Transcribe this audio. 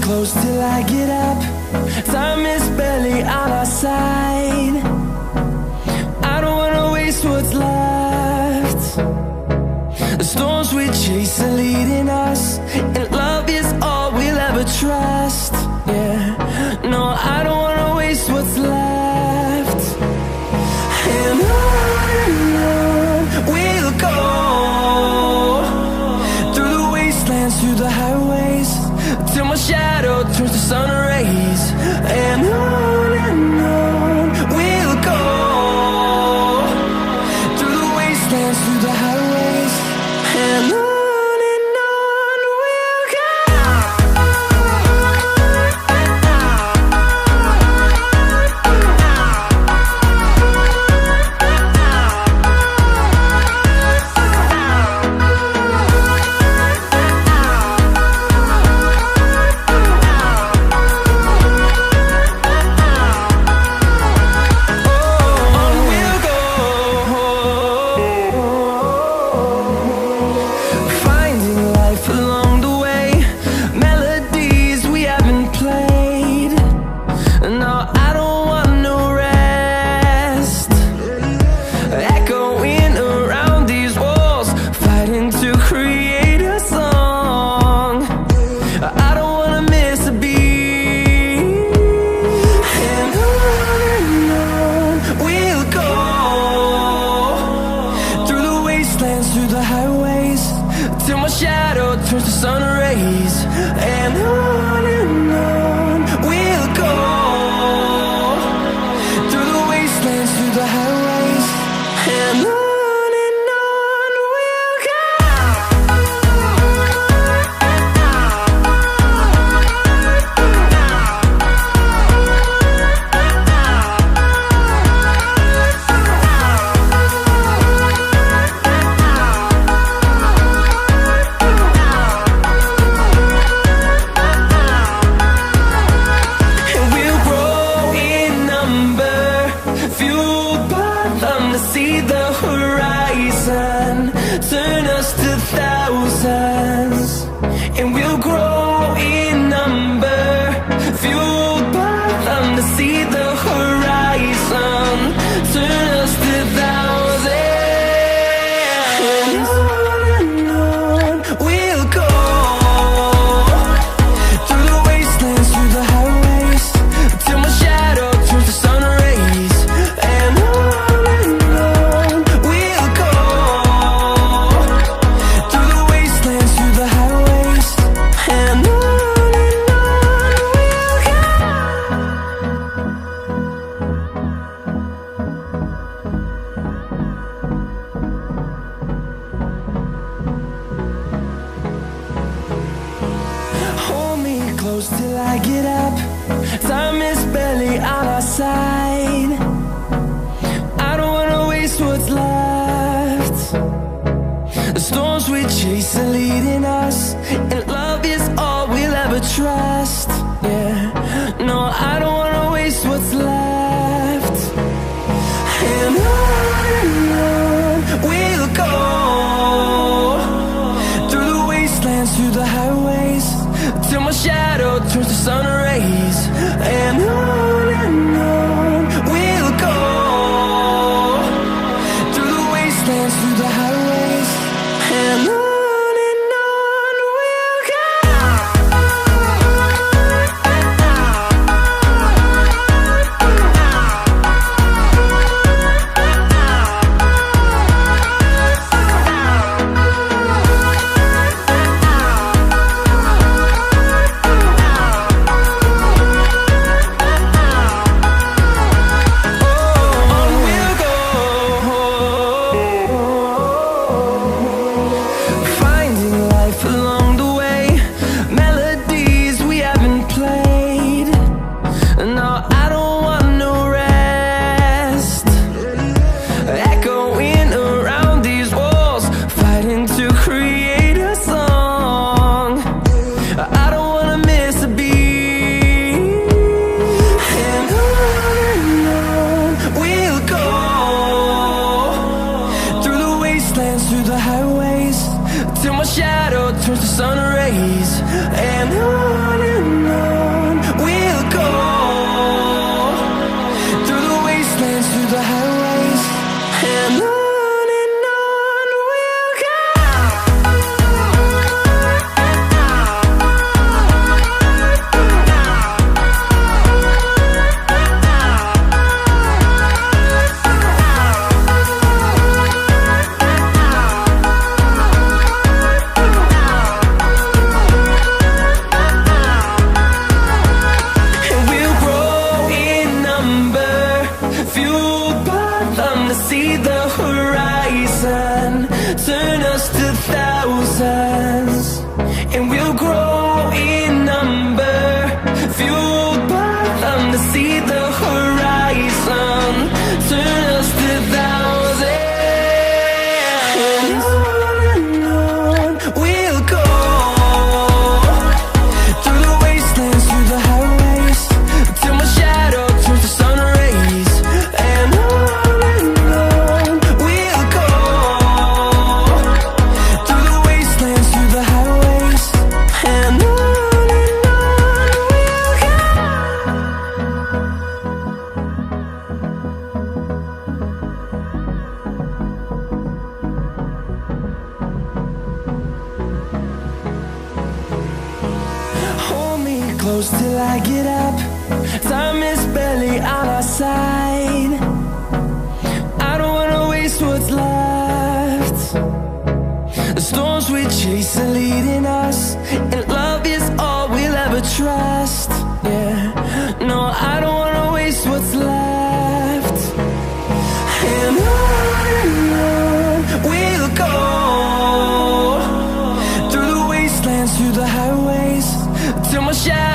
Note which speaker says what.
Speaker 1: close till I get up. Time is barely on our side. I don't wanna waste what's left. The storms we chase are leading us, and love is all we'll ever trust. Yeah, no, I don't wanna waste what's left. And on we'll go, through the wastelands, through the highways, till my shadow turns to sun rays. And on we'll go, through the wastelands, through the highways, and on we'll go. Through the highways, till my shadow turns to sun rays. And on we'll go, through the wastelands, through the highways, and on we'll go. See the horizon, turn us to thousands, and we'll grow in number, fueled by them. To see the horizon, turn us to thousands, and on we'll go, through the wastelands, through the highways, till my shadow turns to sun rays. And close till I get up. Time is barely on our side. I don't wanna waste what's left. The storms we chase are leading us, and love is all we'll ever trust. Yeah, no, I don't wanna waste what's left. And on we'll go, through the wastelands, through the highways, till my shadow turns to sun rays. And on we'll go, through the wastelands, through the highways, and on we'll go. till my shadow turns to sun rays. And on close till I get up. Time is barely on our side. I don't wanna waste what's left. The storms we chase are leading us, and love is all we'll ever trust. Yeah, no, I don't wanna waste what's left. And on we'll go, through the wastelands, through the highways, till my shadow